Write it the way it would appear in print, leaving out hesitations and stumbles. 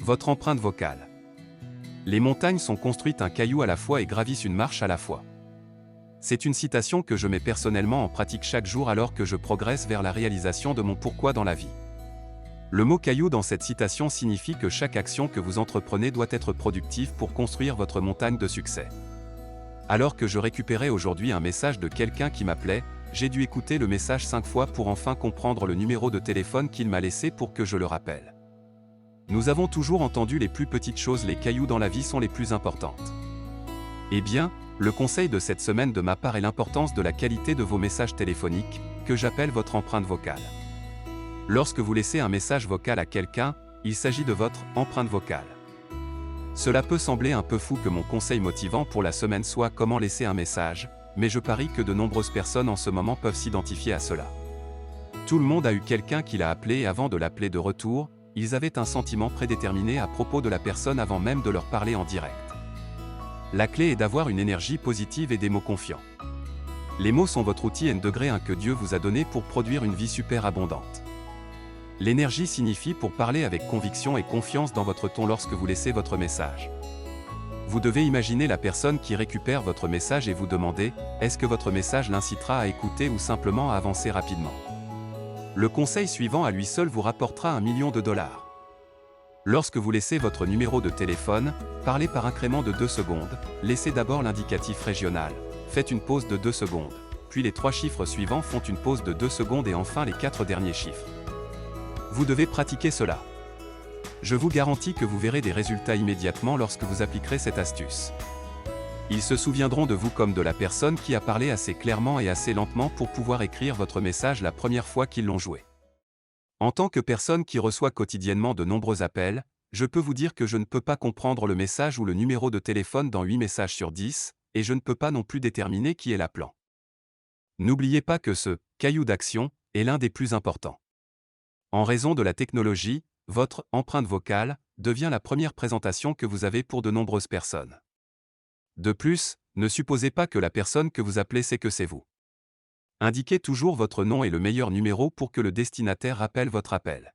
Votre empreinte vocale. Les montagnes sont construites un caillou à la fois et gravissent une marche à la fois. C'est une citation que je mets personnellement en pratique chaque jour alors que je progresse vers la réalisation de mon pourquoi dans la vie. Le mot caillou dans cette citation signifie que chaque action que vous entreprenez doit être productive pour construire votre montagne de succès. Alors que je récupérais aujourd'hui un message de quelqu'un qui m'appelait, j'ai dû écouter le message 5 fois pour enfin comprendre le numéro de téléphone qu'il m'a laissé pour que je le rappelle. Nous avons toujours entendu les plus petites choses, les cailloux dans la vie sont les plus importantes. Eh bien, le conseil de cette semaine de ma part est l'importance de la qualité de vos messages téléphoniques, que j'appelle votre empreinte vocale. Lorsque vous laissez un message vocal à quelqu'un, il s'agit de votre empreinte vocale. Cela peut sembler un peu fou que mon conseil motivant pour la semaine soit comment laisser un message, mais je parie que de nombreuses personnes en ce moment peuvent s'identifier à cela. Tout le monde a eu quelqu'un qui l'a appelé et avant de l'appeler de retour, ils avaient un sentiment prédéterminé à propos de la personne avant même de leur parler en direct. La clé est d'avoir une énergie positive et des mots confiants. Les mots sont votre outil N-1 que Dieu vous a donné pour produire une vie super abondante. L'énergie signifie pour parler avec conviction et confiance dans votre ton lorsque vous laissez votre message. Vous devez imaginer la personne qui récupère votre message et vous demander, est-ce que votre message l'incitera à écouter ou simplement à avancer rapidement? Le conseil suivant à lui seul vous rapportera $1 million. Lorsque vous laissez votre numéro de téléphone, parlez par incrément de 2 secondes, laissez d'abord l'indicatif régional, faites une pause de 2 secondes, puis les 3 chiffres suivants font une pause de 2 secondes et enfin les 4 derniers chiffres. Vous devez pratiquer cela. Je vous garantis que vous verrez des résultats immédiatement lorsque vous appliquerez cette astuce. Ils se souviendront de vous comme de la personne qui a parlé assez clairement et assez lentement pour pouvoir écrire votre message la première fois qu'ils l'ont joué. En tant que personne qui reçoit quotidiennement de nombreux appels, je peux vous dire que je ne peux pas comprendre le message ou le numéro de téléphone dans 8 messages sur 10, et je ne peux pas non plus déterminer qui est l'appelant. N'oubliez pas que ce « caillou d'action » est l'un des plus importants. En raison de la technologie, votre empreinte vocale devient la première présentation que vous avez pour de nombreuses personnes. De plus, ne supposez pas que la personne que vous appelez sait que c'est vous. Indiquez toujours votre nom et le meilleur numéro pour que le destinataire rappelle votre appel.